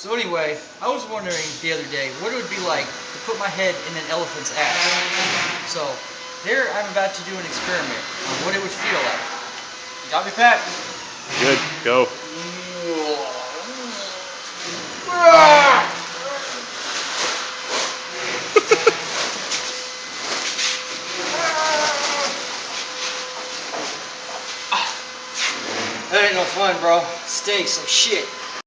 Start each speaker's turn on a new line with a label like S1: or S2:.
S1: So anyway, I was wondering the other day what it would be like to put my head in an elephant's ass. So there I'm about to do an experiment on what it would feel like. You got me, Pat?
S2: Good, go.
S1: That ain't no fun, bro. Stinks like shit.